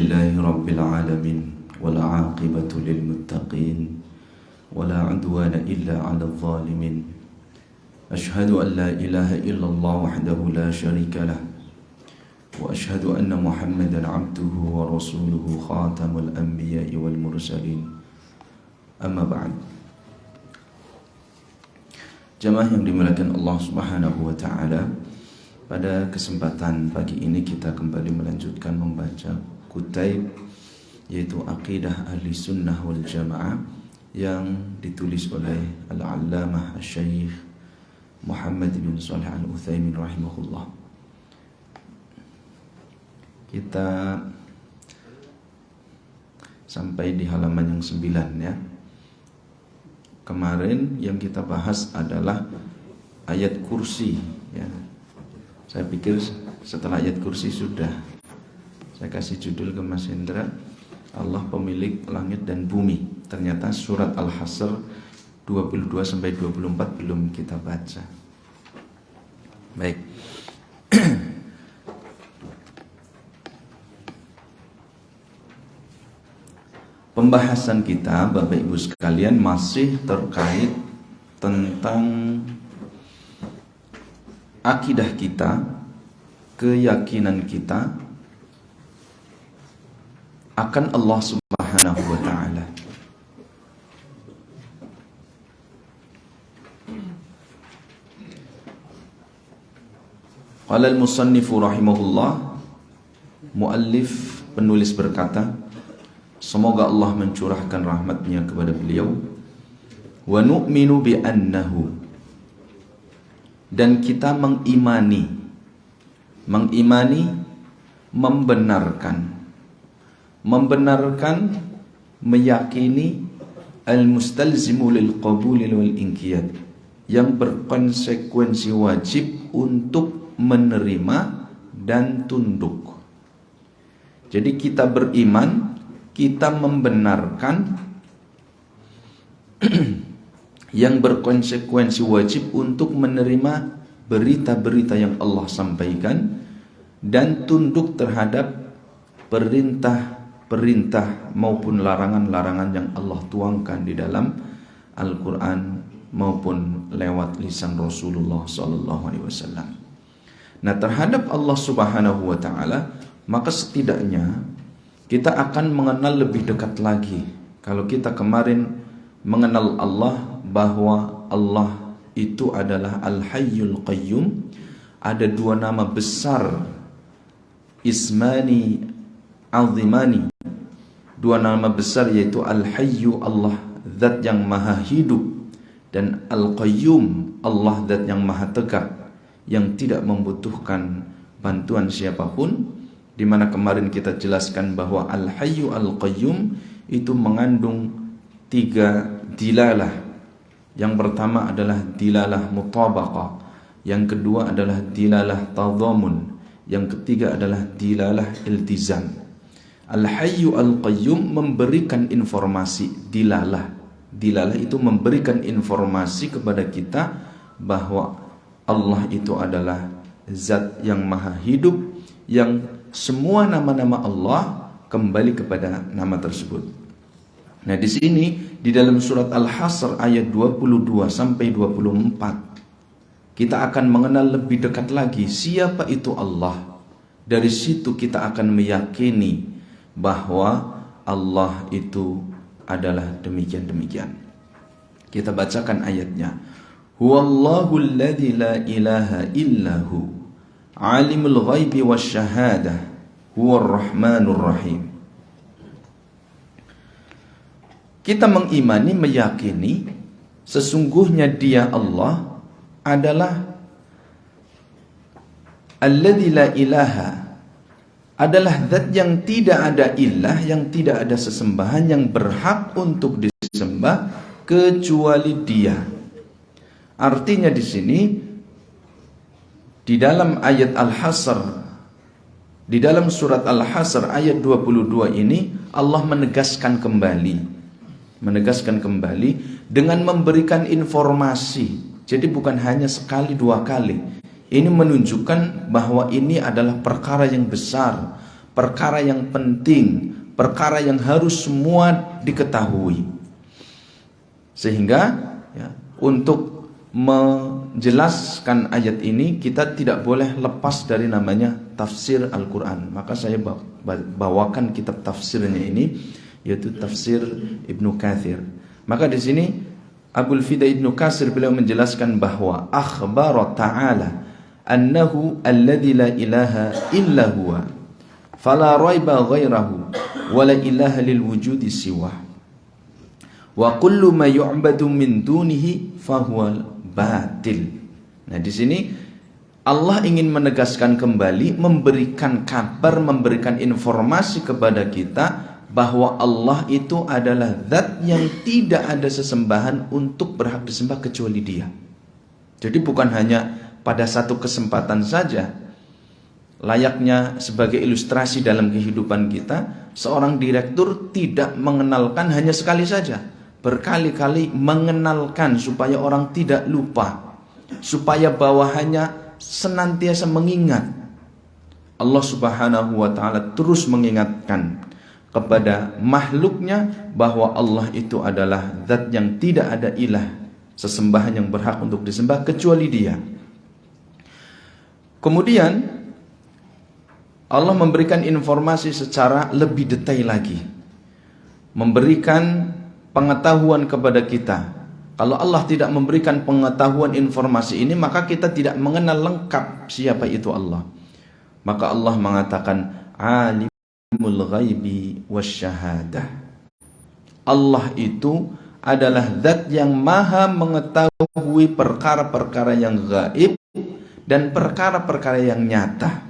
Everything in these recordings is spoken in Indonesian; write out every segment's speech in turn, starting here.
Alhamdulillahi Rabbil Alamin wala aqibatu lil muttaqin wala udwana illa 'alal zalimin. Ashhadu an la ilaha illallah wahdahu la syarika lah wa ashhadu anna Muhammadan 'abduhu wa rasuluhu khatamul anbiya'i wal mursalin. Amma ba'd. Jamaah yang dimuliakan Allah Subhanahu wa taala, pada kesempatan pagi ini kita kembali melanjutkan membaca Kutaib, yaitu Aqidah Ahli Sunnah wal Jamaah yang ditulis oleh Al-Allamah Asy-Syaikh Muhammad bin Shalih Al-Utsaimin rahimahullah. Kita sampai di halaman yang 9 ya. Kemarin yang kita bahas adalah ayat kursi ya. Saya pikir setelah ayat kursi sudah. Saya kasih judul ke Mas Hendra, Allah pemilik langit dan bumi. Ternyata surat Al-Hasr 22-24 belum kita baca. Baik. Pembahasan kita Bapak Ibu sekalian masih terkait tentang akidah kita, keyakinan kita akan Allah Subhanahu wa taala. Qala al-musannifu rahimahullah, muallif penulis berkata, semoga Allah mencurahkan rahmatnya kepada beliau. Wa nu'minu bi annahu, dan kita mengimani, membenarkan, meyakini al-mustalzimu lil qabuli wal inqiyad, yang berkonsekuensi wajib untuk menerima dan tunduk. Jadi kita beriman, kita membenarkan yang berkonsekuensi wajib untuk menerima berita-berita yang Allah sampaikan dan tunduk terhadap perintah maupun larangan-larangan yang Allah tuangkan di dalam Al-Quran maupun lewat lisan Rasulullah SAW. Nah, terhadap Allah Subhanahu wa taala, maka setidaknya kita akan mengenal lebih dekat lagi. Kalau kita kemarin mengenal Allah, bahwa Allah itu adalah Al-Hayyul Qayyum, ada dua nama besar, Ismani Azimani, dua nama besar, yaitu Al-Hayyu, Allah zat yang maha hidup, dan Al-Qayyum, Allah zat yang maha tegak, yang tidak membutuhkan bantuan siapapun. Di mana kemarin kita jelaskan bahwa Al-Hayyu Al-Qayyum itu mengandung 3 dilalah. Yang pertama adalah dilalah mutabaqah, yang kedua adalah dilalah tadhamun, yang ketiga adalah dilalah iltizam. Al-Hayyu Al-Qayyum memberikan informasi, dilalah itu memberikan informasi kepada kita bahwa Allah itu adalah zat yang maha hidup, yang semua nama-nama Allah kembali kepada nama tersebut. Nah, di sini di dalam surat Al-Hasr ayat 22 sampai 24 kita akan mengenal lebih dekat lagi siapa itu Allah. Dari situ kita akan meyakini bahwa Allah itu adalah demikian-demikian. Kita bacakan ayatnya. Huwallahu alladzi la ilaha illahu alimul ghaibi wasyahadah huwar rahmanur rahim. Kita mengimani, meyakini sesungguhnya Dia Allah adalah alladzi la ilaha, adalah zat yang tidak ada ilah, yang tidak ada sesembahan yang berhak untuk disembah kecuali Dia. Artinya di sini di dalam ayat Al-Hasr, di dalam surat Al-Hasr ayat 22 ini Allah menegaskan kembali dengan memberikan informasi. Jadi bukan hanya sekali dua kali. Ini menunjukkan bahwa ini adalah perkara yang besar, perkara yang penting, perkara yang harus semua diketahui. Sehingga ya, untuk menjelaskan ayat ini kita tidak boleh lepas dari namanya tafsir Al-Quran. Maka saya bawakan kitab tafsirnya ini, yaitu tafsir Ibnu Katsir. Maka di sini Abul Fida Ibnu Katsir beliau menjelaskan bahwa akhbara ta'ala annahu alladzi la ilaha illa huwa fala raiba ghairahu wa la ilaha lil wujudi siwa wa kullu ma yu'badu min dunihi fahuwa batil. Nah, di sini Allah ingin menegaskan kembali, memberikan kabar, memberikan informasi kepada kita bahwa Allah itu adalah zat yang tidak ada sesembahan untuk berhak disembah kecuali Dia. Jadi bukan hanya pada satu kesempatan saja. Layaknya sebagai ilustrasi dalam kehidupan kita, seorang direktur tidak mengenalkan hanya sekali saja, berkali-kali mengenalkan supaya orang tidak lupa, supaya bawahannya senantiasa mengingat. Allah Subhanahu wa ta'ala terus mengingatkan kepada makhluknya bahwa Allah itu adalah zat yang tidak ada ilah sesembahan yang berhak untuk disembah kecuali Dia. Kemudian Allah memberikan informasi secara lebih detail lagi, memberikan pengetahuan kepada kita. Kalau Allah tidak memberikan pengetahuan informasi ini, maka kita tidak mengenal lengkap siapa itu Allah. Maka Allah mengatakan alimul ghaibi wasyahadah. Allah itu adalah zat yang maha mengetahui perkara-perkara yang gaib dan perkara-perkara yang nyata.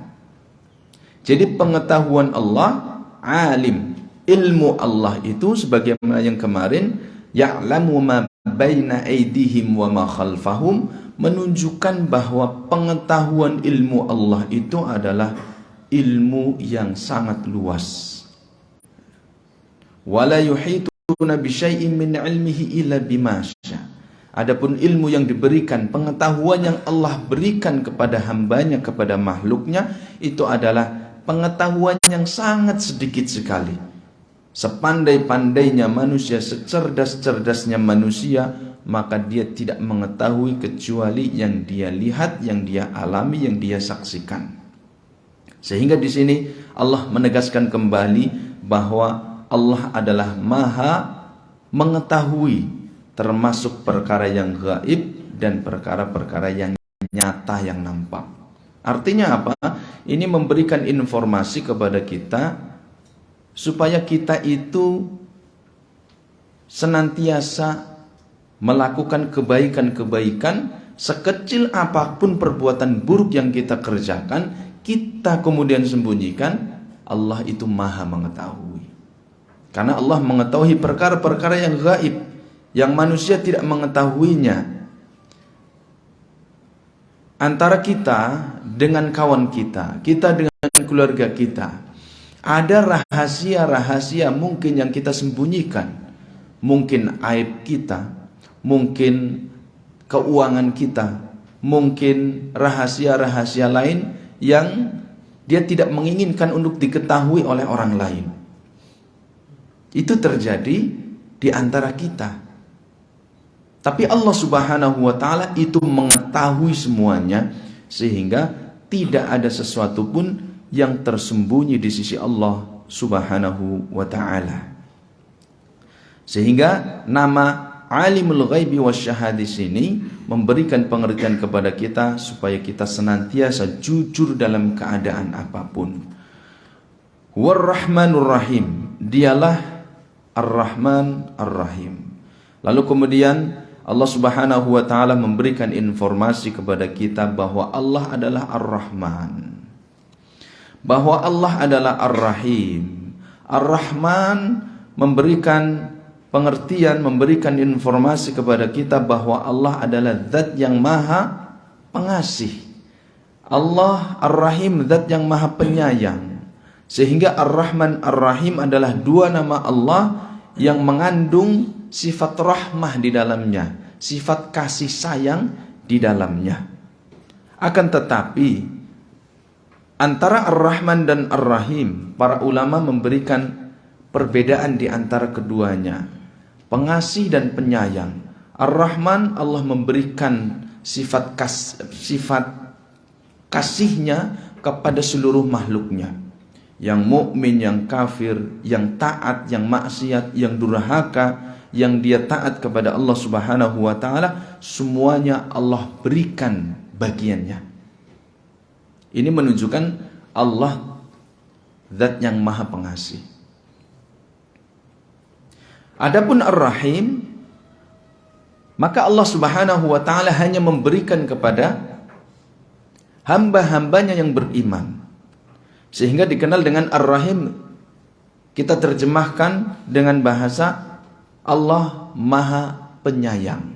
Jadi pengetahuan Allah alim, ilmu Allah itu sebagaimana yang kemarin, ya'lamu ma baina aydihim wa ma khalfahum, menunjukkan bahwa pengetahuan ilmu Allah itu adalah ilmu yang sangat luas. Wala yuhituna bi syai'in min ilmihi illa bima syaa. Adapun ilmu yang diberikan, pengetahuan yang Allah berikan kepada hambanya, kepada makhluknya, itu adalah pengetahuan yang sangat sedikit sekali. Sepandai-pandainya manusia, secerdas-cerdasnya manusia, maka dia tidak mengetahui kecuali yang dia lihat, yang dia alami, yang dia saksikan. Sehingga di sini Allah menegaskan kembali bahwa Allah adalah maha mengetahui, termasuk perkara yang gaib dan perkara-perkara yang nyata, yang nampak. Artinya apa? Ini memberikan informasi kepada kita supaya kita itu senantiasa melakukan kebaikan-kebaikan, sekecil apapun perbuatan buruk yang kita kerjakan, kita kemudian sembunyikan, Allah itu maha mengetahui. Karena Allah mengetahui perkara-perkara yang gaib, yang manusia tidak mengetahuinya. Antara kita dengan kawan kita, kita dengan keluarga kita, ada rahasia-rahasia mungkin yang kita sembunyikan. Mungkin aib kita, mungkin keuangan kita, mungkin rahasia-rahasia lain yang dia tidak menginginkan untuk diketahui oleh orang lain. Itu terjadi di antara kita. Tapi Allah Subhanahu wa ta'ala itu mengetahui semuanya, sehingga tidak ada sesuatu pun yang tersembunyi di sisi Allah Subhanahu wa ta'ala. Sehingga nama alimul ghaibi wasyahadis ini memberikan pengertian kepada kita supaya kita senantiasa jujur dalam keadaan apapun. War-Rahmanur Rahim, dialah Ar-Rahman Ar-Rahim. Lalu kemudian Allah Subhanahu wa ta'ala memberikan informasi kepada kita bahwa Allah adalah Ar-Rahman, bahwa Allah adalah Ar-Rahim. Ar-Rahman memberikan pengertian, memberikan informasi kepada kita bahwa Allah adalah zat yang maha pengasih. Allah Ar-Rahim, zat yang maha penyayang. Sehingga Ar-Rahman Ar-Rahim adalah dua nama Allah yang mengandung sifat rahmah di dalamnya, sifat kasih sayang di dalamnya. Akan tetapi Antara Ar-Rahman dan Ar-Rahim, para ulama memberikan perbedaan di antara keduanya. Pengasih dan penyayang. Ar-Rahman, Allah memberikan sifat kasihnya kepada seluruh makhluknya. Yang mukmin, yang kafir, yang taat, yang maksiat, yang durhaka, yang dia taat kepada Allah Subhanahu wa taala, semuanya Allah berikan bagiannya. Ini menunjukkan Allah zat yang maha pengasih. Adapun Ar-Rahim, maka Allah Subhanahu wa taala hanya memberikan kepada hamba-hambanya yang beriman. Sehingga dikenal dengan Ar-Rahim, kita terjemahkan dengan bahasa Allah Maha Penyayang.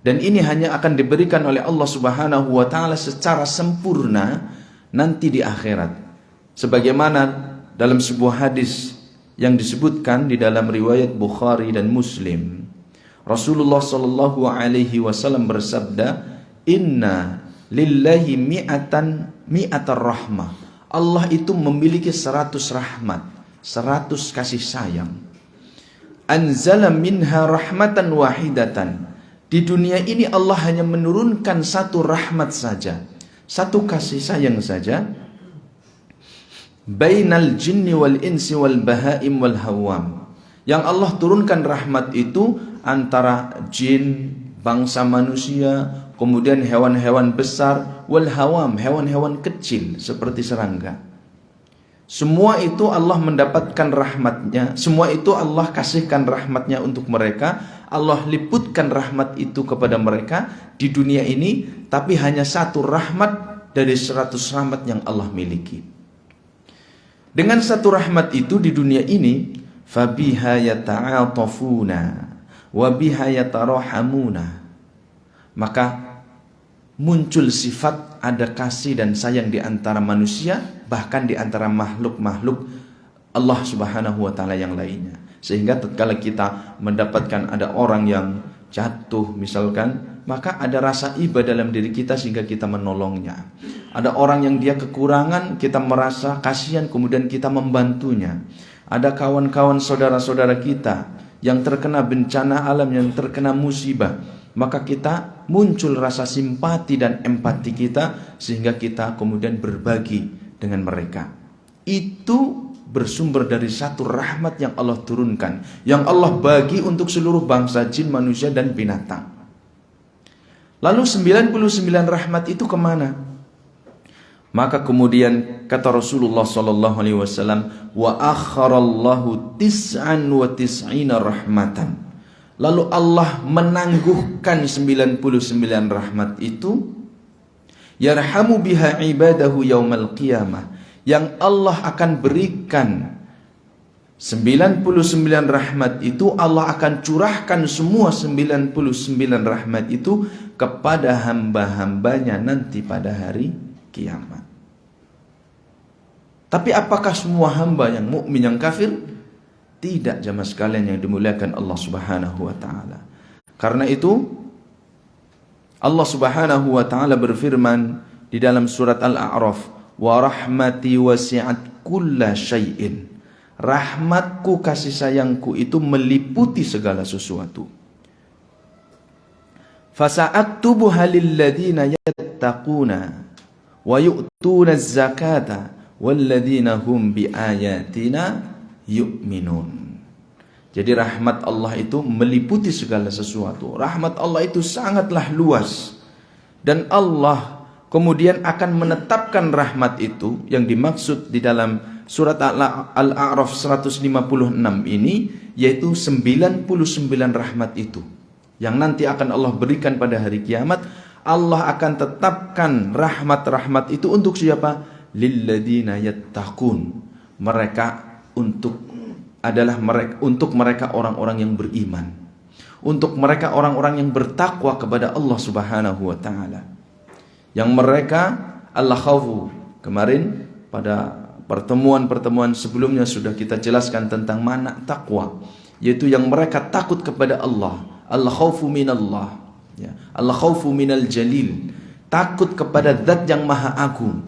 Dan ini hanya akan diberikan oleh Allah Subhanahu wa taala secara sempurna nanti di akhirat. Sebagaimana dalam sebuah hadis yang disebutkan di dalam riwayat Bukhari dan Muslim, Rasulullah sallallahu alaihi wasallam bersabda, "Inna lillahi mi'atar rahmah." Allah itu memiliki 100 rahmat, 100 kasih sayang. Anzala minha rahmatan wahidatan. Di dunia ini Allah hanya menurunkan satu rahmat saja, satu kasih sayang saja. Bainal jinni wal insi wal bahaim wal hawam. Yang Allah turunkan rahmat itu antara jin, bangsa manusia, kemudian hewan-hewan besar, wal hawam, hewan-hewan kecil seperti serangga. Semua itu Allah mendapatkan rahmatnya, semua itu Allah kasihkan rahmatnya untuk mereka. Allah liputkan rahmat itu kepada mereka di dunia ini, tapi hanya satu rahmat dari 100 rahmat yang Allah miliki. Dengan satu rahmat itu di dunia ini, fabiha yata'atafuna wa biha yatarahamuna, maka muncul sifat ada kasih dan sayang di antara manusia, bahkan di antara makhluk-makhluk Allah Subhanahu wa taala yang lainnya. Sehingga tatkala kita mendapatkan ada orang yang jatuh misalkan, maka ada rasa iba dalam diri kita sehingga kita menolongnya. Ada orang yang dia kekurangan, kita merasa kasihan kemudian kita membantunya. Ada kawan-kawan saudara-saudara kita yang terkena bencana alam, yang terkena musibah, maka kita muncul rasa simpati dan empati kita sehingga kita kemudian berbagi dengan mereka. Itu bersumber dari satu rahmat yang Allah turunkan, yang Allah bagi untuk seluruh bangsa jin, manusia dan binatang. Lalu 99 rahmat itu kemana? Maka kemudian kata Rasulullah sallallahu alaihi wasallam, wa akharallahu 99 rahmatan. Lalu Allah menangguhkan 99 rahmat itu, yarhamu biha ibadahu yaumal qiyamah, yang Allah akan berikan 99 rahmat itu, Allah akan curahkan semua 99 rahmat itu kepada hamba-hambanya nanti pada hari kiamat. Tapi apakah semua hamba yang mukmin, yang kafir? Tidak, jamaah sekalian yang dimuliakan Allah Subhanahu wa taala. Karena itu Allah Subhanahu wa taala berfirman di dalam surat Al-A'raf, wa rahmati wasi'at kulla syai'in. Rahmatku, kasih sayangku itu meliputi segala sesuatu. Fasa'aktubuha lilladina yattaquna wa yu'tuna az-zakata walladina hum biayatina yu'minun. Jadi rahmat Allah itu meliputi segala sesuatu. Rahmat Allah itu sangatlah luas. Dan Allah kemudian akan menetapkan rahmat itu yang dimaksud di dalam surat Al-A'raf 156 ini, yaitu 99 rahmat itu yang nanti akan Allah berikan pada hari kiamat. Allah akan tetapkan rahmat-rahmat itu untuk siapa? Lilladina yattaqun. Mereka untuk mereka orang-orang yang beriman, untuk mereka orang-orang yang bertakwa kepada Allah Subhanahu wa taala, yang mereka Allah khaufu. Kemarin pada pertemuan sebelumnya sudah kita jelaskan tentang makna takwa, yaitu yang mereka takut kepada Allah. Allah khaufu minallah, ya. Allah khaufu minal jalil, takut kepada zat yang maha agung.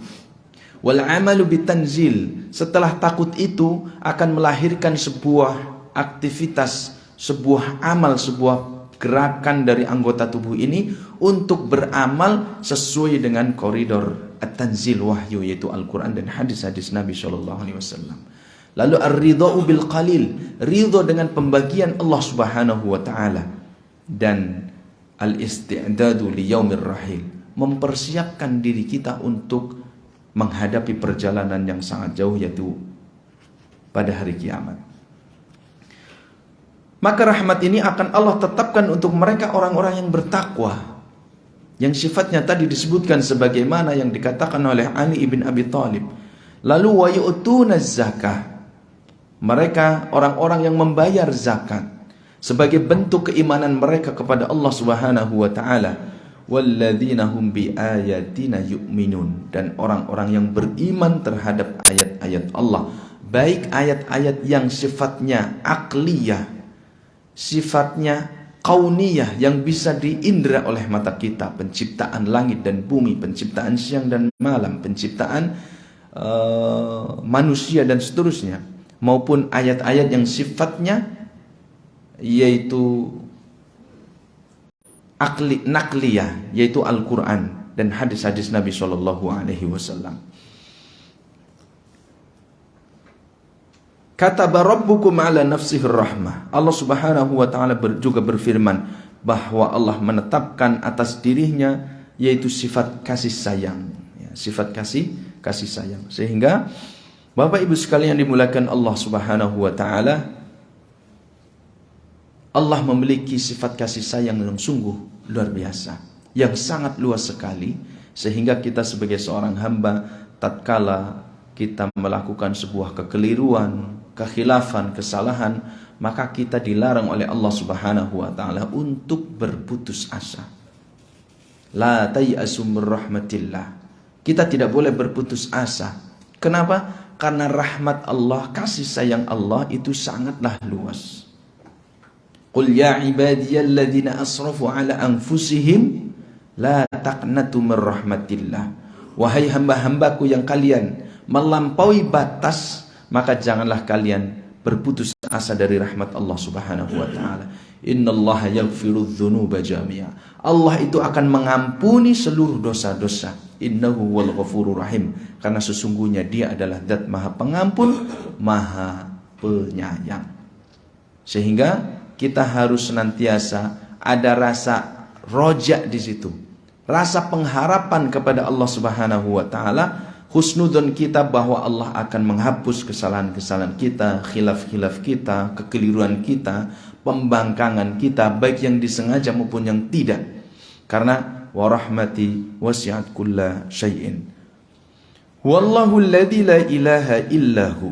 Wal amalu bitanzil. Setelah takut itu akan melahirkan sebuah aktivitas, sebuah amal, sebuah gerakan dari anggota tubuh ini untuk beramal sesuai dengan koridor at-tanzil wahyu, yaitu Al-Quran dan hadis-hadis Nabi SAW. Lalu ar-ridha'u bil qalil, ridho dengan pembagian Allah Subhanahu wa taala, dan al-isti'dadu li yaumir rahil, mempersiapkan diri kita untuk menghadapi perjalanan yang sangat jauh, yaitu pada hari kiamat. Maka rahmat ini akan Allah tetapkan untuk mereka orang-orang yang bertakwa, yang sifatnya tadi disebutkan sebagaimana yang dikatakan oleh Ali ibn Abi Thalib. Lalu wa yu'tuna zakah, mereka orang-orang yang membayar zakat sebagai bentuk keimanan mereka kepada Allah Subhanahu wa taala. Walladzina hum biayatina yu'minun, dan orang-orang yang beriman terhadap ayat-ayat Allah, baik ayat-ayat yang sifatnya akliyah, sifatnya kauniyah yang bisa diindra oleh mata kita, penciptaan langit dan bumi, penciptaan siang dan malam, penciptaan manusia dan seterusnya, maupun ayat-ayat yang sifatnya yaitu nakliyah, yaitu Al-Quran dan hadis-hadis Nabi SAW. Kataba rabbukum ala nafsihir rahmah. Allah Subhanahu wa taala juga berfirman bahwa Allah menetapkan atas dirinya yaitu sifat kasih sayang, ya, sifat kasih sayang. Sehingga Bapak Ibu sekalian dimuliakan Allah Subhanahu wa taala, Allah memiliki sifat kasih sayang yang sungguh luar biasa, yang sangat luas sekali, sehingga kita sebagai seorang hamba, tatkala kita melakukan sebuah kekeliruan, kekhilafan, kesalahan, maka kita dilarang oleh Allah Subhanahu wa taala untuk berputus asa. La tay'asu mir rahmatillah. Kita tidak boleh berputus asa. Kenapa? Karena rahmat Allah, kasih sayang Allah itu sangatlah luas. Qul ya ibadiyalladzina asrafu ala anfusihim la taqnatu mir rahmatillah. Wahai hamba-hambaku yang kalian melampaui batas, maka janganlah kalian berputus asa dari rahmat Allah Subhanahu wa taala. Innallaha yaghfiru dzunuba jami'a. Allah itu akan mengampuni seluruh dosa-dosa. Innahu wal ghafurur rahim. Karena sesungguhnya Dia adalah Zat Maha Pengampun, Maha Penyayang. Sehingga kita harus senantiasa ada rasa roja di situ, rasa pengharapan kepada Allah Subhanahu wa taala, husnudzon kita bahwa Allah akan menghapus kesalahan-kesalahan kita, khilaf-khilaf kita, kekeliruan kita, pembangkangan kita, baik yang disengaja maupun yang tidak. Karena wa rahmati wasi'at kulla syai'in. Wallahu alladzi la ilaha illahu.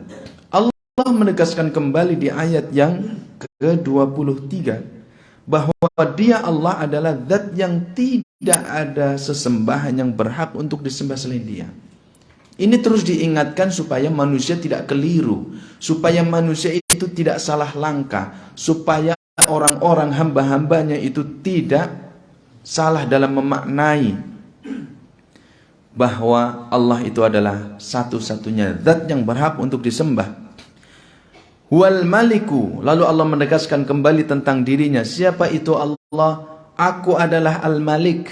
Allah menegaskan kembali di ayat yang ke-23 bahwa Dia Allah adalah Zat yang tidak ada sesembahan yang berhak untuk disembah selain Dia. Ini terus diingatkan supaya manusia tidak keliru, supaya manusia itu tidak salah langkah, supaya orang-orang hamba-hambanya itu tidak salah dalam memaknai bahwa Allah itu adalah satu-satunya Zat yang berhak untuk disembah. Wal maliku, lalu Allah menegaskan kembali tentang dirinya. Siapa itu Allah? Aku adalah Al-Malik.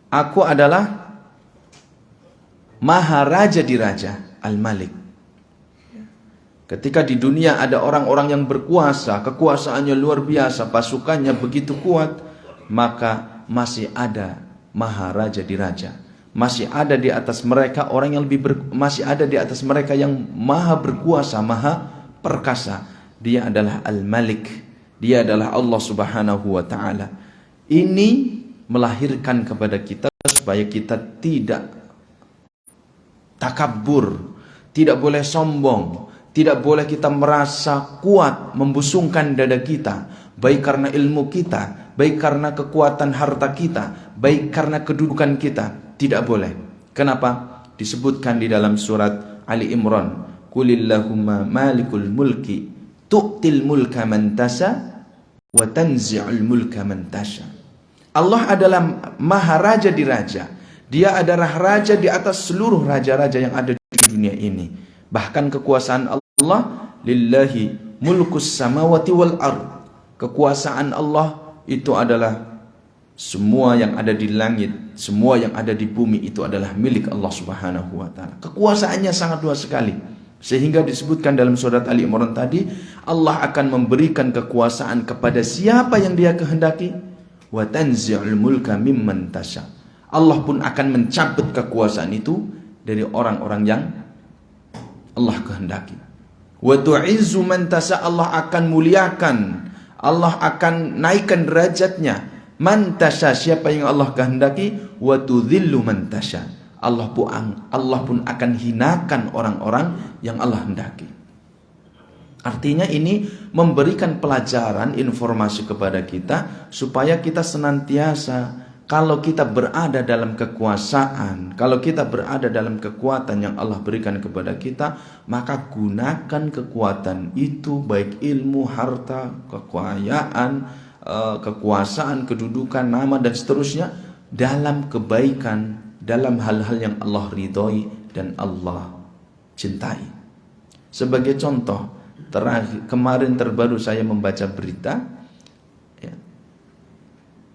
Aku adalah Maha Raja di Raja, Al-Malik. Ketika di dunia ada orang-orang yang berkuasa, kekuasaannya luar biasa, pasukannya begitu kuat, maka masih ada Maha Raja di Raja. Masih ada di atas mereka orang yang masih ada di atas mereka yang maha berkuasa, maha perkasa. Dia adalah Al-Malik. Dia adalah Allah Subhanahu wa taala. Ini melahirkan kepada kita supaya kita tidak takabur, tidak boleh sombong, tidak boleh kita merasa kuat, membusungkan dada kita, baik karena ilmu kita, baik karena kekuatan harta kita, baik karena kedudukan kita. Tidak boleh. Kenapa? Disebutkan di dalam surat Ali Imran, Qulillahumma malikul mulki tu'til mulka man tasha wa tanzi'ul mulka man tasha. Allah adalah Maha Raja di Raja, Dia adalah raja di atas seluruh raja-raja yang ada di dunia ini. Bahkan kekuasaan Allah, lillahi mulkus samawati wal ard. Kekuasaan Allah itu adalah semua yang ada di langit, semua yang ada di bumi itu adalah milik Allah Subhanahu wa taala. Kekuasaannya sangat luas sekali. Sehingga disebutkan dalam surat Ali Imran tadi, Allah akan memberikan kekuasaan kepada siapa yang Dia kehendaki. Wa tanzi'ul mulka mimman tasya. Allah pun akan mencabut kekuasaan itu dari orang-orang yang Allah kehendaki. Wa tu'izzu man tasya. Allah akan muliakan, Allah akan naikkan derajatnya man tasya, siapa yang Allah kehendaki. Wa tudhillu man tasya. Allah pun akan hinakan orang-orang yang Allah hendaki. Artinya ini memberikan pelajaran, informasi kepada kita supaya kita senantiasa, kalau kita berada dalam kekuasaan, kalau kita berada dalam kekuatan yang Allah berikan kepada kita, maka gunakan kekuatan itu, baik ilmu, harta, kekayaan, kekuasaan, kedudukan, nama dan seterusnya, dalam kebaikan, dalam hal-hal yang Allah ridhoi dan Allah cintai. Sebagai contoh, kemarin terbaru saya membaca berita, ya,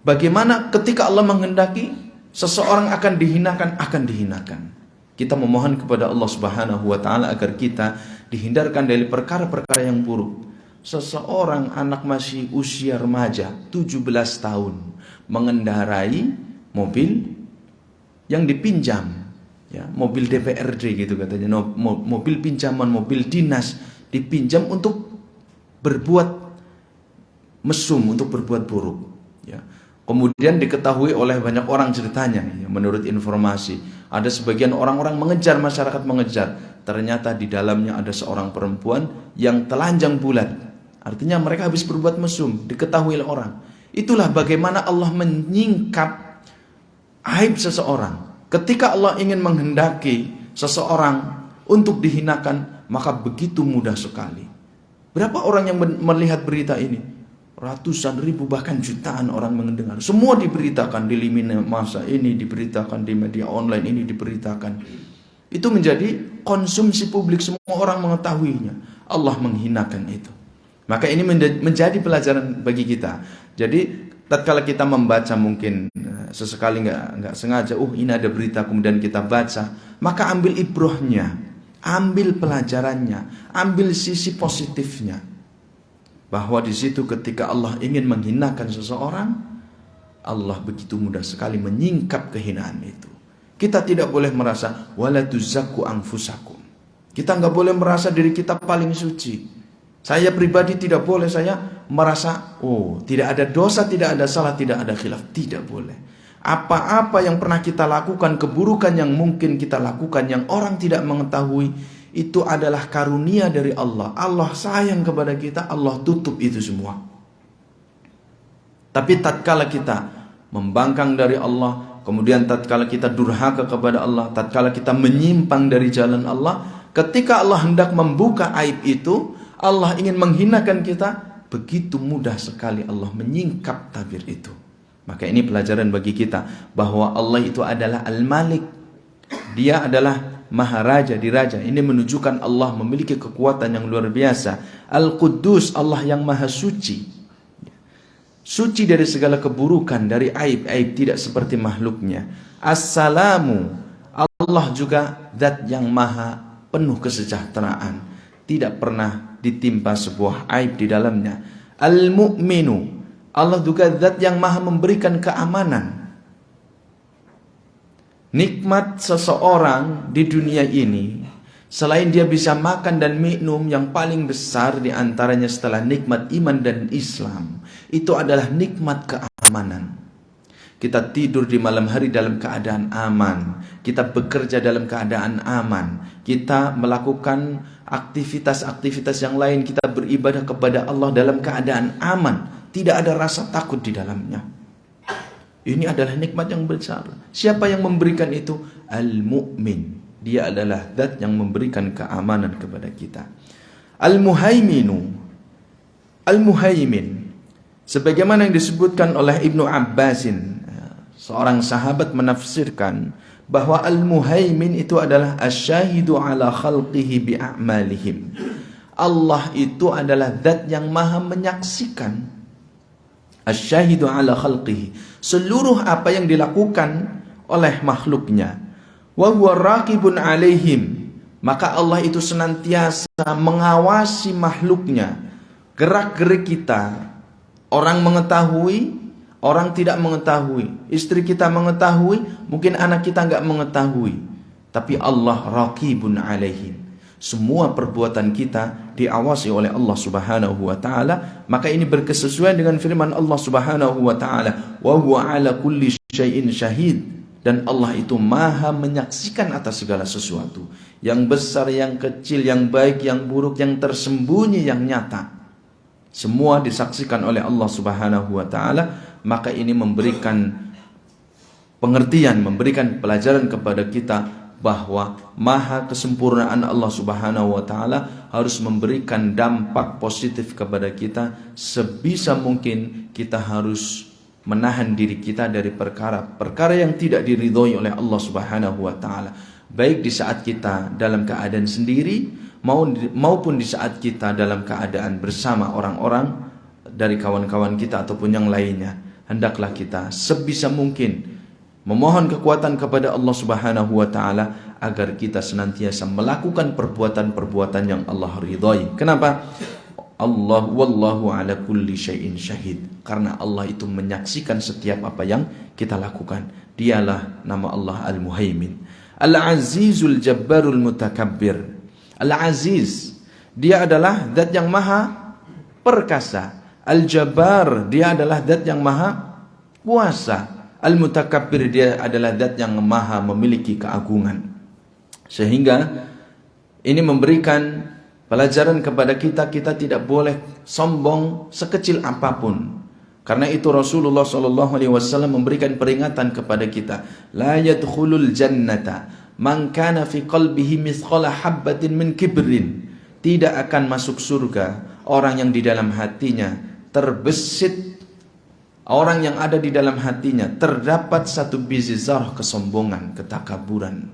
bagaimana ketika Allah menghendaki seseorang akan dihinakan. Kita memohon kepada Allah Subhanahu wa taala agar kita dihindarkan dari perkara-perkara yang buruk. Seseorang anak masih usia remaja, 17 tahun, mengendarai mobil yang dipinjam, ya, mobil DPRD gitu katanya, mobil pinjaman, mobil dinas, dipinjam untuk berbuat mesum, untuk berbuat buruk, ya. Kemudian diketahui oleh banyak orang ceritanya, ya, menurut informasi ada sebagian orang-orang mengejar, masyarakat mengejar, ternyata di dalamnya ada seorang perempuan yang telanjang bulat, artinya mereka habis berbuat mesum, diketahui oleh orang. Itulah bagaimana Allah menyingkap aib seseorang. Ketika Allah ingin menghendaki seseorang untuk dihinakan, maka begitu mudah sekali. Berapa orang yang melihat berita ini? Ratusan ribu, bahkan jutaan orang mendengar. Semua diberitakan di lini masa ini, diberitakan di media online ini, diberitakan. Itu menjadi konsumsi publik, semua orang mengetahuinya. Allah menghinakan itu. Maka ini menjadi pelajaran bagi kita. Jadi tatkala kita membaca, mungkin sesekali nggak sengaja, ini ada berita, kemudian kita baca, maka ambil ibrahnya, ambil pelajarannya, ambil sisi positifnya, bahwa di situ ketika Allah ingin menghinakan seseorang, Allah begitu mudah sekali menyingkap kehinaan itu. Kita tidak boleh merasa wala tuzakku anfusakum. Kita nggak boleh merasa diri kita paling suci. Saya pribadi tidak boleh saya merasa, tidak ada dosa, tidak ada salah, tidak ada khilaf. Tidak boleh. Apa-apa yang pernah kita lakukan, keburukan yang mungkin kita lakukan, yang orang tidak mengetahui, itu adalah karunia dari Allah. Allah sayang kepada kita, Allah tutup itu semua. Tapi tatkala kita membangkang dari Allah, kemudian tatkala kita durhaka kepada Allah, tatkala kita menyimpang dari jalan Allah, ketika Allah hendak membuka aib itu, Allah ingin menghinakan kita, begitu mudah sekali Allah menyingkap tabir itu. Maka ini pelajaran bagi kita bahwa Allah itu adalah Al-Malik. Dia adalah Maharaja, diraja. Ini menunjukkan Allah memiliki kekuatan yang luar biasa. Al-Quddus, Allah yang maha suci. Suci dari segala keburukan, dari aib-aib, tidak seperti makhluknya. As-Salamu, Allah juga zat yang maha penuh kesejahteraan, tidak pernah ditimpa sebuah aib di dalamnya. Al-Mu'minu, Allah juga zat yang maha memberikan keamanan. Nikmat seseorang di dunia ini, selain dia bisa makan dan minum, yang paling besar di antaranya setelah nikmat iman dan Islam, itu adalah nikmat keamanan. Kita tidur di malam hari dalam keadaan aman, kita bekerja dalam keadaan aman, kita melakukan aktivitas-aktivitas yang lain, kita beribadah kepada Allah dalam keadaan aman, tidak ada rasa takut di dalamnya. Ini adalah nikmat yang besar. Siapa yang memberikan itu? Al-Mu'min. Dia adalah zat yang memberikan keamanan kepada kita. Al-Muhaiminu, Al-Muhaimin, sebagaimana yang disebutkan oleh Ibnu Abbasin, Seorang sahabat menafsirkan bahwa Al-Muhaimin itu adalah asyahidu ala khalqihi bi'a'malihim. Allah itu adalah zat yang maha menyaksikan. Asyahidu ala khalqihi, seluruh apa yang dilakukan oleh makhluknya. Wa huwa raqibun alaihim, maka Allah itu senantiasa mengawasi makhluknya. Gerak-gerik kita, orang mengetahui, orang tidak mengetahui, istri kita mengetahui, mungkin anak kita enggak mengetahui, tapi Allah raqibun alaihim. Semua perbuatan kita diawasi oleh Allah Subhanahu wa taala. Maka ini berkesesuaian dengan firman Allah Subhanahu wa taala, wa huwa ala kulli syai'in syahid. Dan Allah itu maha menyaksikan atas segala sesuatu, yang besar, yang kecil, yang baik, yang buruk, yang tersembunyi, yang nyata. Semua disaksikan oleh Allah Subhanahu wa taala. Maka ini memberikan pengertian, memberikan pelajaran kepada kita bahwa maha kesempurnaan Allah Subhanahu wa taala harus memberikan dampak positif kepada kita. Sebisa mungkin kita harus menahan diri kita dari perkara yang tidak diridhoi oleh Allah Subhanahu wa taala, baik di saat kita dalam keadaan sendiri maupun di saat kita dalam keadaan bersama orang-orang dari kawan-kawan kita ataupun yang lainnya. Hendaklah kita sebisa mungkin memohon kekuatan kepada Allah Subhanahu wa taala agar kita senantiasa melakukan perbuatan-perbuatan yang Allah ridhai. Kenapa? Allah wallahu ala kulli syai'in syahid. Karena Allah itu menyaksikan setiap apa yang kita lakukan. Dialah nama Allah Al-Muhaimin. Al-Azizul Jabbarul Mutakabbir. Al-Aziz, dia adalah zat yang maha perkasa. Al-Jabbar, dia adalah zat yang maha kuasa. Al-Mutakabbir, dia adalah zat yang maha memiliki keagungan. Sehingga ini memberikan pelajaran kepada kita, kita tidak boleh sombong sekecil apapun. Karena itu Rasulullah SAW memberikan peringatan kepada kita, la yadkhulul jannata man kana fi qalbihi mithqala habbatin min kibrin. Tidak akan masuk surga orang yang di dalam hatinya terbesit, orang yang ada di dalam hatinya terdapat satu biji zarah kesombongan, ketakaburan.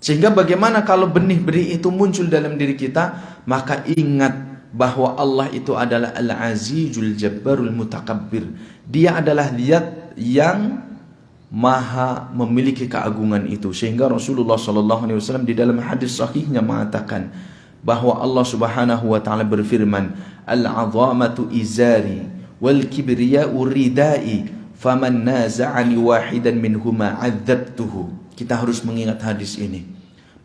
Sehingga bagaimana kalau benih-benih itu muncul dalam diri kita, maka ingat bahwa Allah itu adalah Al-Azizul Jabbarul Mutakabbir. Dia adalah zat yang maha memiliki keagungan itu. Sehingga Rasulullah SAW di dalam hadis sahihnya mengatakan bahwa Allah Subhanahu wa taala berfirman, Al-'azamatu izari wal kibriya'u ridai faman naza'ani wahidan minhuma 'adzabtuhu. Kita harus mengingat hadis ini,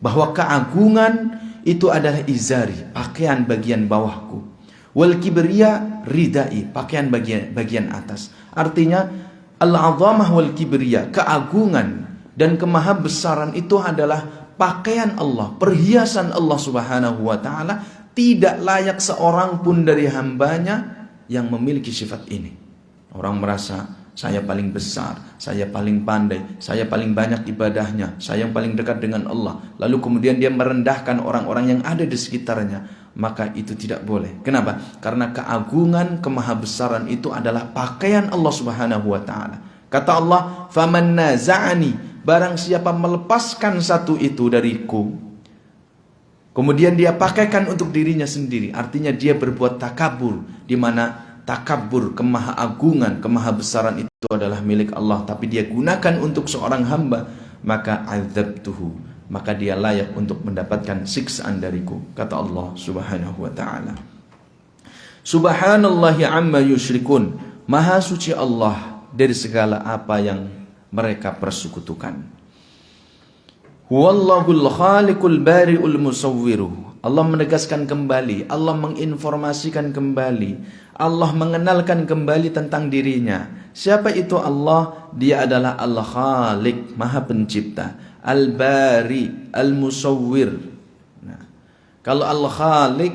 bahwa keagungan itu adalah izari, pakaian bagian bawahku. Wal kibriya ridai, pakaian bagian atas. Artinya al-'azamah wal kibriya, keagungan dan kemahabesaran itu adalah pakaian Allah, perhiasan Allah Subhanahu wa taala. Tidak layak seorang pun dari hambanya yang memiliki sifat ini. Orang merasa saya paling besar, saya paling pandai, saya paling banyak ibadahnya, saya yang paling dekat dengan Allah. Lalu kemudian dia merendahkan orang-orang yang ada di sekitarnya. Maka itu tidak boleh. Kenapa? Karena keagungan, kemahabesaran itu adalah pakaian Allah Subhanahu wa taala. Kata Allah, "Faman naza'ani", barang siapa melepaskan satu itu dariku, kemudian dia pakaikan untuk dirinya sendiri. Artinya dia berbuat takabur, di mana takabur, kemahaagungan, kemahabesaran itu adalah milik Allah, tapi dia gunakan untuk seorang hamba, maka adzabtuhu, maka dia layak untuk mendapatkan siksaan dariku, kata Allah Subhanahu wa taala. Subhanallahi amma yusyrikun, maha suci Allah dari segala apa yang mereka persekutukan. Huwallahul khaliqul bari'ul musawwiru. Allah menegaskan kembali, Allah menginformasikan kembali, Allah mengenalkan kembali tentang dirinya. Siapa itu Allah? Dia adalah Al-Khaliq, Maha Pencipta, Al-Bari, Al-Musawwir. Nah, kalau Al-Khaliq,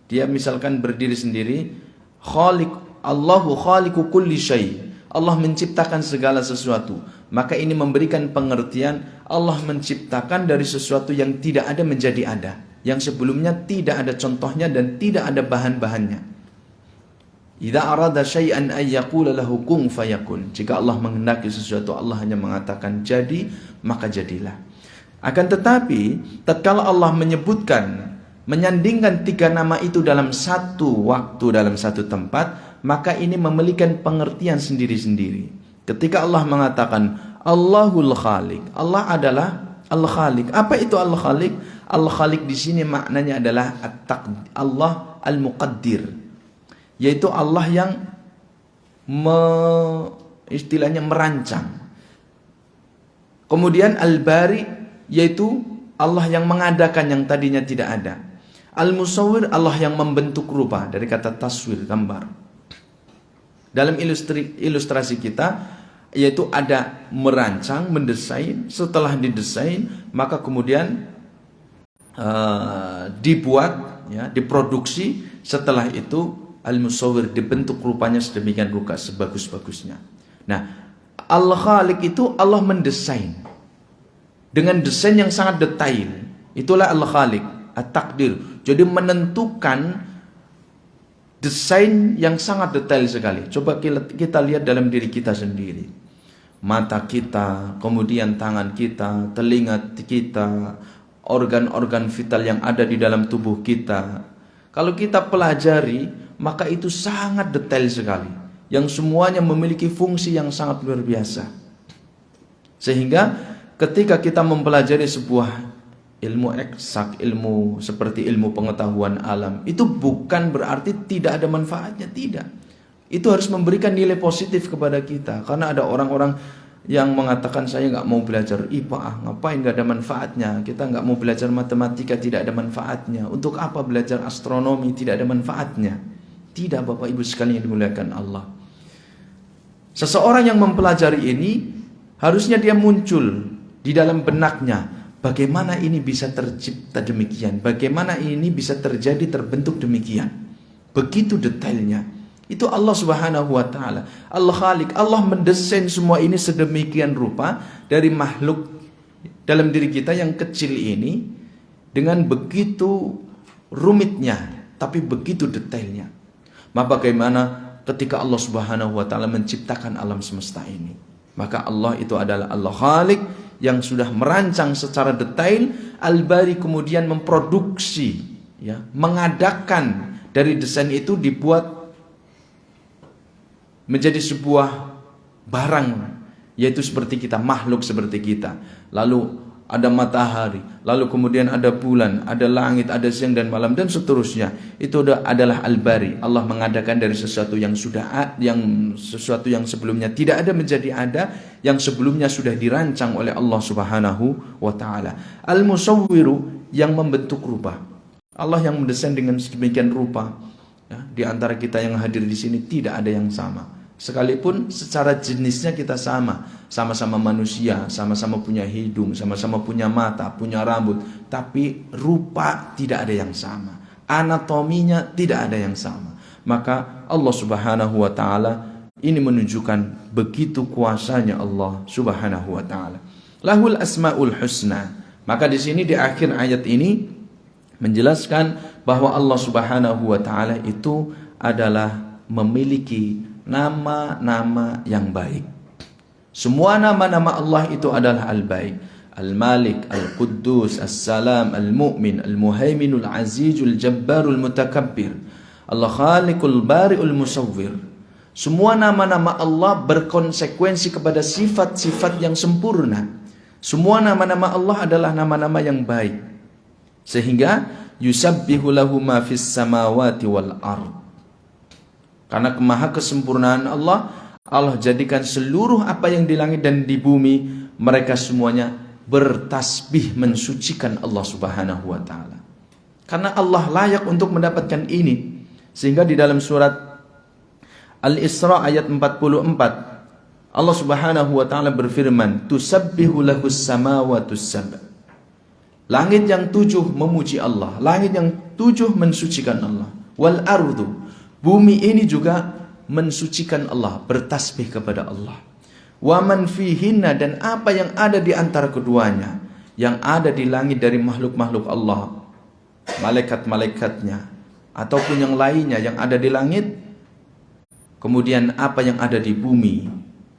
dia misalkan berdiri sendiri, Khaliq, Allahu khaliqu kulli syai'. Allah menciptakan segala sesuatu. Maka ini memberikan pengertian Allah menciptakan dari sesuatu yang tidak ada menjadi ada, yang sebelumnya tidak ada contohnya dan tidak ada bahan-bahannya. Idza arada syai'an ay yaqula lahu kun fayakun. Jika Allah menghendaki sesuatu, Allah hanya mengatakan jadi, maka jadilah. Akan tetapi, tatkala Allah menyebutkan, menyandingkan 3 nama itu dalam satu waktu, dalam satu tempat, maka ini memiliki pengertian sendiri-sendiri. Ketika Allah mengatakan Allahul Khaliq, Allah adalah Al-Khaliq. Apa itu Al-Khaliq? Al-Khaliq di sini maknanya adalah Allah Al-Muqaddir, yaitu Allah yang istilahnya merancang. Kemudian Al-Bari, yaitu Allah yang mengadakan yang tadinya tidak ada. Al-Musawwir, Allah yang membentuk rupa, dari kata taswir, gambar. Dalam ilustrasi kita, yaitu ada merancang, mendesain, setelah didesain, maka kemudian dibuat, ya, diproduksi. Setelah itu Al-Musawwir, dibentuk rupanya sedemikian rupa, sebagus-bagusnya. Nah, Al-Khaliq itu Allah mendesain dengan desain yang sangat detail. Itulah Al-Khaliq, At-Taqdir. Jadi menentukan desain yang sangat detail sekali. Coba kita lihat dalam diri kita sendiri. Mata kita, kemudian tangan kita, telinga kita, organ-organ vital yang ada di dalam tubuh kita. Kalau kita pelajari, maka itu sangat detail sekali, yang semuanya memiliki fungsi yang sangat luar biasa. Sehingga ketika kita mempelajari sebuah ilmu eksak, ilmu seperti ilmu pengetahuan alam, itu bukan berarti tidak ada manfaatnya, tidak. Itu harus memberikan nilai positif kepada kita. Karena ada orang-orang yang mengatakan, saya nggak mau belajar IPA, ngapain, nggak ada manfaatnya. Kita nggak mau belajar matematika, tidak ada manfaatnya. Untuk apa belajar astronomi, tidak ada manfaatnya. Tidak, Bapak Ibu sekalian yang dimuliakan Allah. Seseorang yang mempelajari ini, harusnya dia muncul di dalam benaknya, bagaimana ini bisa tercipta demikian, bagaimana ini bisa terjadi, terbentuk demikian. Begitu detailnya. Itu Allah Subhanahu wa Ta'ala, Al-Khaliq. Allah mendesain semua ini sedemikian rupa dari makhluk dalam diri kita yang kecil ini, dengan begitu rumitnya, tapi begitu detailnya. Maka bagaimana ketika Allah Subhanahu wa Ta'ala menciptakan alam semesta ini? Maka Allah itu adalah Al-Khaliq yang sudah merancang secara detail. Al-Bari kemudian memproduksi, ya, mengadakan dari desain itu, dibuat menjadi sebuah barang, yaitu seperti kita, makhluk seperti kita. Lalu ada matahari, lalu kemudian ada bulan, ada langit, ada siang dan malam, dan seterusnya. Itu adalah Al-Bari. Allah mengadakan dari sesuatu yang sudah sesuatu yang sebelumnya tidak ada menjadi ada, yang sebelumnya sudah dirancang oleh Allah Subhanahu wa Ta'ala. Al-Musawwiru, yang membentuk rupa. Allah yang mendesain dengan sedemikian rupa. Ya, di antara kita yang hadir di sini tidak ada yang sama. Sekalipun secara jenisnya kita sama-sama manusia, sama-sama punya hidung, sama-sama punya mata, punya rambut, tapi rupa tidak ada yang sama, anatominya tidak ada yang sama. Maka Allah Subhanahu wa Ta'ala ini menunjukkan begitu kuasanya Allah Subhanahu wa Ta'ala. Lahul asmaul husna. Maka di sini di akhir ayat ini menjelaskan bahwa Allah Subhanahu wa Ta'ala itu adalah memiliki nama-nama yang baik. Semua nama-nama Allah itu adalah al-baik. Al-Malik, Al-Quddus, As-Salam, Al-Mu'min, Al-Muhaiminul Azizul Jabbarul Mutakabbir, Al-Khaliqul Bari'ul Musawwir. Semua nama-nama Allah berkonsekuensi kepada sifat-sifat yang sempurna. Semua nama-nama Allah adalah nama-nama yang baik. Sehingga yusabbihu lahu ma fis samawati wal ard. Karena kemaha kesempurnaan Allah, Allah jadikan seluruh apa yang di langit dan di bumi, mereka semuanya bertasbih mensucikan Allah Subhanahu wa Ta'ala. Karena Allah layak untuk mendapatkan ini. Sehingga di dalam surat Al-Isra ayat 44, Allah Subhanahu wa Ta'ala berfirman, tusabbihu lahus samawatus sab'. Langit yang 7 memuji Allah, langit yang 7 mensucikan Allah. Wal ardu, bumi ini juga mensucikan Allah, bertasbih kepada Allah. Wa man fihinna, dan apa yang ada di antara keduanya, yang ada di langit dari makhluk-makhluk Allah, malaikat-malaikatnya, ataupun yang lainnya yang ada di langit, kemudian apa yang ada di bumi,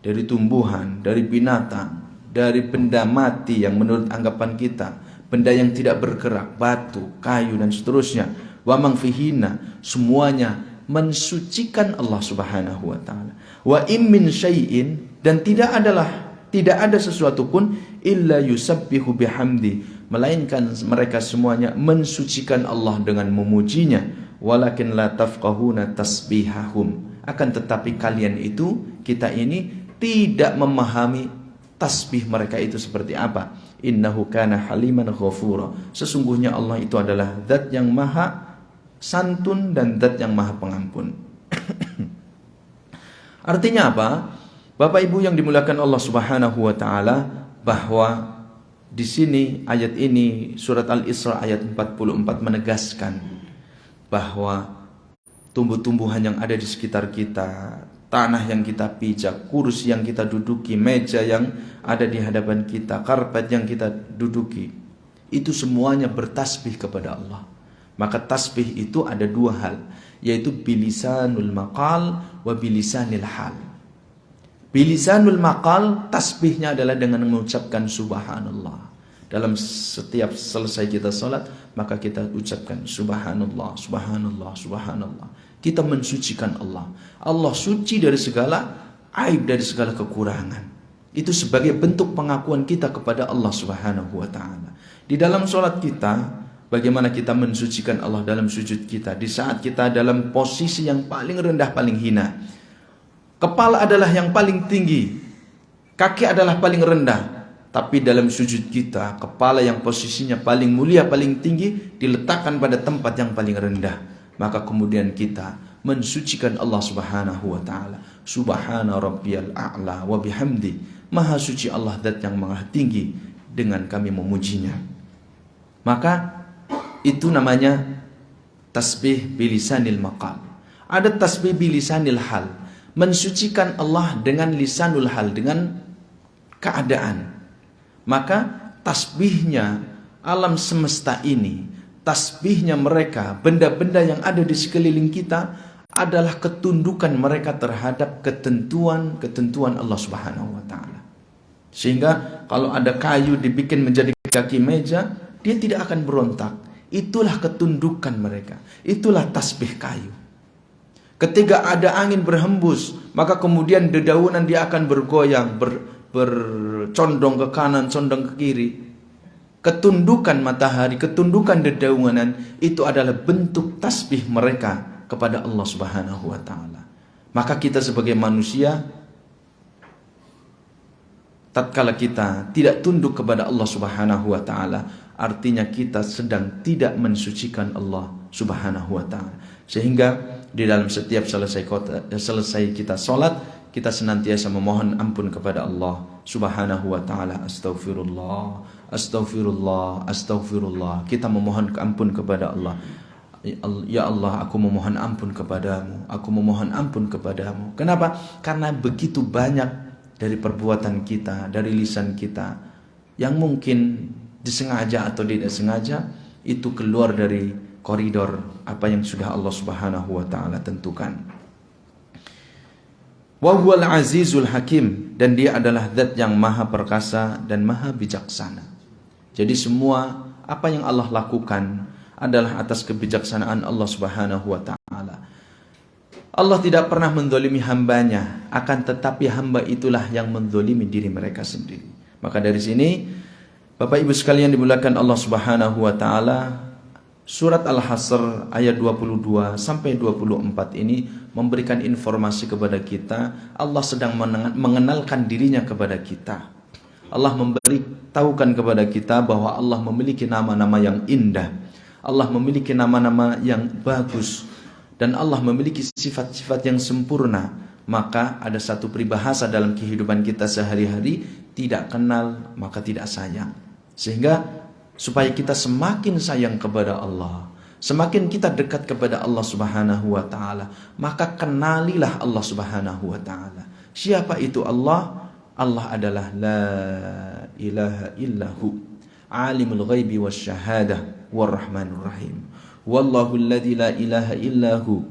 dari tumbuhan, dari binatang, dari benda mati yang menurut anggapan kita, benda yang tidak bergerak, batu, kayu dan seterusnya, wa man fihina, semuanya mensucikan Allah Subhanahu wa taala. Wa im min syai'in, dan tidak ada sesuatu pun illa yusabbihu bihamdi, melainkan mereka semuanya mensucikan Allah dengan memujinya. Walakin la tafqahuna tasbihahum, akan tetapi kalian itu, kita ini tidak memahami tasbih mereka itu seperti apa. Innahu kana haliman ghafura, sesungguhnya Allah itu adalah zat yang maha santun dan zat yang maha pengampun. Artinya apa? Bapak Ibu yang dimuliakan Allah Subhanahu wa taala, bahwa di sini ayat ini surat Al-Isra ayat 44 menegaskan bahwa tumbuh-tumbuhan yang ada di sekitar kita, tanah yang kita pijak, kursi yang kita duduki, meja yang ada di hadapan kita, karpet yang kita duduki, itu semuanya bertasbih kepada Allah. Maka tasbih itu ada dua hal, yaitu bilisanul maqal wa bilisanil hal. Bilisanul maqal, tasbihnya adalah dengan mengucapkan subhanallah. Dalam setiap selesai kita salat, maka kita ucapkan subhanallah, subhanallah, subhanallah. Kita mensucikan Allah. Allah suci dari segala aib, dari segala kekurangan. Itu sebagai bentuk pengakuan kita kepada Allah Subhanahu wa taala. Di dalam salat kita, bagaimana kita mensucikan Allah dalam sujud kita, di saat kita dalam posisi yang paling rendah, paling hina. Kepala adalah yang paling tinggi, kaki adalah paling rendah. Tapi dalam sujud kita, kepala yang posisinya paling mulia, paling tinggi, diletakkan pada tempat yang paling rendah. Maka kemudian kita mensucikan Allah Subhanahu wa taala. Subhana rabbiyal a'la wa bihamdi. Maha suci Allah, zat yang maha tinggi, dengan kami memujinya. Maka itu namanya tasbih bilisanil maqal. Ada tasbih bilisanil hal, mensucikan Allah dengan lisanul hal, dengan keadaan. Maka tasbihnya alam semesta ini, tasbihnya mereka, benda-benda yang ada di sekeliling kita, adalah ketundukan mereka terhadap ketentuan Allah Subhanahu wa taala. Sehingga kalau ada kayu dibikin menjadi kaki meja, dia tidak akan berontak. Itulah ketundukan mereka. Itulah tasbih kayu. Ketika ada angin berhembus, maka kemudian dedaunan dia akan bergoyang, bercondong ke kanan, condong ke kiri. Ketundukan matahari, ketundukan dedaunan, itu adalah bentuk tasbih mereka kepada Allah Subhanahu wa taala. Maka kita sebagai manusia, tatkala kita tidak tunduk kepada Allah Subhanahu wa taala, artinya kita sedang tidak mensucikan Allah Subhanahu wa taala. Sehingga di dalam setiap selesai kita salat, kita senantiasa memohon ampun kepada Allah Subhanahu wa taala. Astaghfirullah, astaghfirullah, astaghfirullah. Kita memohon ampun kepada Allah. Ya Allah, aku memohon ampun kepadamu. Aku memohon ampun kepadamu. Kenapa? Karena begitu banyak dari perbuatan kita, dari lisan kita, yang mungkin disengaja atau tidak sengaja, itu keluar dari koridor apa yang sudah Allah Subhanahu wa taala tentukan. Wa huwal azizul hakim, dan dia adalah zat yang maha perkasa dan maha bijaksana. Jadi semua apa yang Allah lakukan adalah atas kebijaksanaan Allah Subhanahu wa taala. Allah tidak pernah mendolimi hambanya, akan tetapi hamba itulah yang mendolimi diri mereka sendiri. Maka dari sini, Bapak Ibu sekalian dimuliakan Allah Subhanahu wa taala, surat Al-Hasr ayat 22 sampai 24 ini memberikan informasi kepada kita, Allah sedang mengenalkan dirinya kepada kita. Allah memberitahukan kepada kita bahwa Allah memiliki nama-nama yang indah, Allah memiliki nama-nama yang bagus, dan Allah memiliki sifat-sifat yang sempurna. Maka ada satu peribahasa dalam kehidupan kita sehari-hari, tidak kenal maka tidak sayang. Sehingga supaya kita semakin sayang kepada Allah, semakin kita dekat kepada Allah Subhanahu wa taala, maka kenalilah Allah Subhanahu wa taala. Siapa itu Allah? Allah adalah la ilaha illahu, alimul ghaibi wasyahadah, warrahmanur rahim. Wallahu alladzi la ilaha illahu,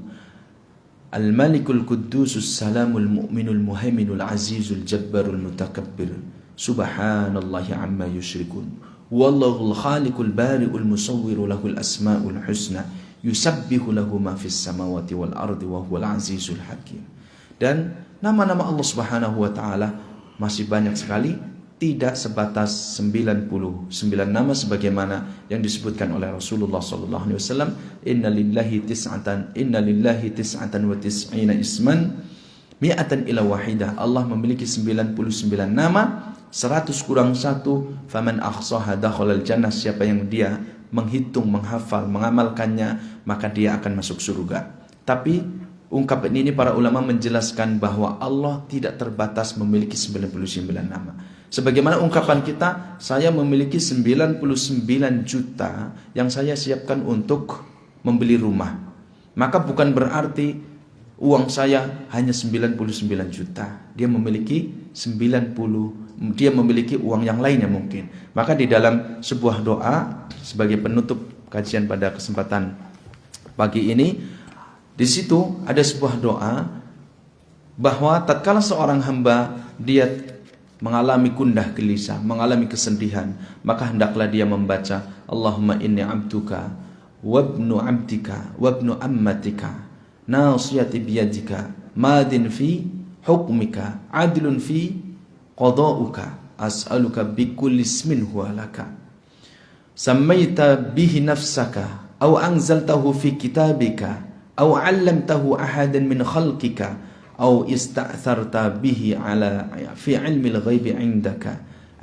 Al-Malikul Quddusus Salamul Mu'minul Muhaiminul Azizul Jabbarul Mutakabbir. Subhanallahi amma yusyrikun. Wallahul Khaliqul Bari'ul Musawwiru lahul asma'ul husna. Yusabbihu lahu ma fis samawati wal ardi wa huwal azizul hakim. Dan nama-nama Allah Subhanahu wa taala masih banyak sekali, tidak sebatas 99 nama sebagaimana yang disebutkan oleh Rasulullah sallallahu alaihi wasallam, innalillahi tis'atan wa tis'ina isman mi'atan ila wahidah. Allah memiliki 99 nama, 100 kurang 1, faman ahsaha dakhalal jannah. Siapa yang dia menghitung, menghafal, mengamalkannya, maka dia akan masuk surga. Tapi ungkapan ini para ulama menjelaskan bahwa Allah tidak terbatas memiliki 99 nama. Sebagaimana ungkapan kita, saya memiliki 99 juta yang saya siapkan untuk membeli rumah. Maka bukan berarti uang saya hanya 99 juta. Dia memiliki uang yang lainnya mungkin. Maka di dalam sebuah doa sebagai penutup kajian pada kesempatan pagi ini, di situ ada sebuah doa bahwa tatkala seorang hamba dia mengalami gundah gelisah, mengalami kesedihan, maka hendaklah dia membaca Allahumma inni abduka wabnu abdika wabnu ammatika nasiyati biyadika madin fi hukmika adlun fi qada'uka as'aluka bikulli ismin huwa laka sammaita bihi nafsaka aw anzaltahu fi kitabika aw 'allamtahu ahadan min khalqika أو استأثرت به على في علم الغيب عندك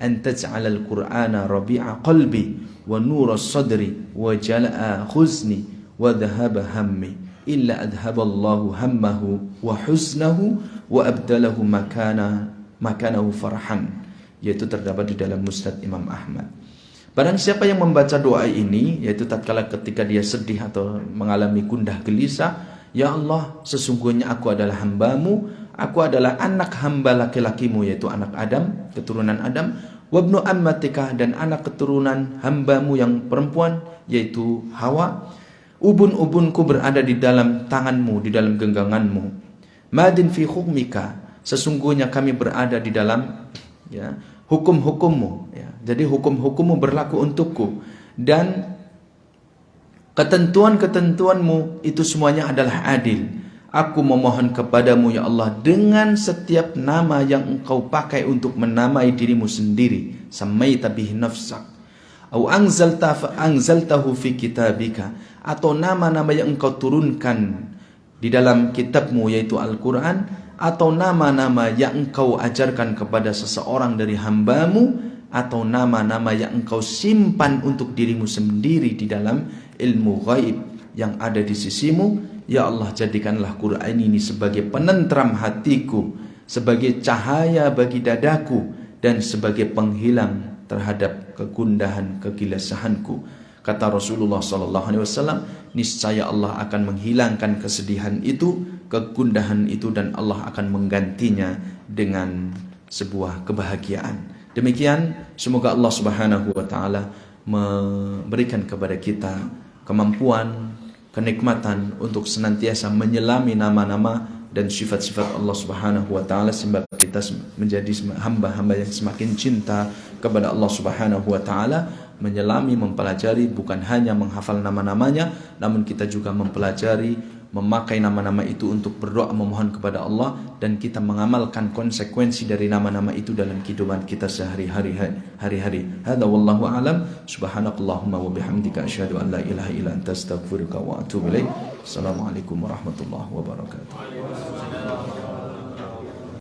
أن تجعل القرآن ربيع قلبي ونور الصدر وجلاء حزني وذهاب همي إلا أذهب الله همه وحزنه وأبدله مكانه فرحا. Yaitu terdapat di dalam Musnad Imam Ahmad. Barang siapa yang membaca doa ini, yaitu tatkala ketika dia sedih atau mengalami gundah gelisah, ya Allah, sesungguhnya aku adalah hambamu, aku adalah anak hamba laki-lakimu, yaitu anak Adam, keturunan Adam, wabnu ammatika, dan anak keturunan hambamu yang perempuan, yaitu Hawa. Ubun-ubunku berada di dalam tanganmu, di dalam genggamanmu. Madin fi hukmika, sesungguhnya kami berada di dalam hukum-hukummu. Jadi hukum-hukummu berlaku untukku, dan ketentuan-ketentuanmu itu semuanya adalah adil. Aku memohon kepadamu ya Allah dengan setiap nama yang engkau pakai untuk menamai dirimu sendiri. Samaita bihi nafsak au anzaltahu fi kitabika, atau nama-nama yang engkau turunkan di dalam kitabmu yaitu Al-Quran, atau nama-nama yang engkau ajarkan kepada seseorang dari hambamu, atau nama-nama yang engkau simpan untuk dirimu sendiri di dalam ilmu ghaib yang ada di sisimu. Ya Allah, jadikanlah Quran ini sebagai penentram hatiku, sebagai cahaya bagi dadaku, dan sebagai penghilang terhadap kegundahan, kegelisahanku. Kata Rasulullah SAW, niscaya Allah akan menghilangkan kesedihan itu, kegundahan itu, dan Allah akan menggantinya dengan sebuah kebahagiaan. Demikian, semoga Allah Subhanahu wa taala memberikan kepada kita kemampuan, kenikmatan untuk senantiasa menyelami nama-nama dan sifat-sifat Allah Subhanahu wa taala, sehingga kita menjadi hamba-hamba yang semakin cinta kepada Allah Subhanahu wa taala, menyelami, mempelajari, bukan hanya menghafal nama-namanya, namun kita juga mempelajari, memakai nama-nama itu untuk berdoa memohon kepada Allah, dan kita mengamalkan konsekuensi dari nama-nama itu dalam kehidupan kita sehari-hari. Hada wallahu alam. Subhanakallahumma wa bihamdika asyhadu an la ilaha illa anta astaghfiruka wa atubu ilaik. Assalamualaikum warahmatullahi wabarakatuh.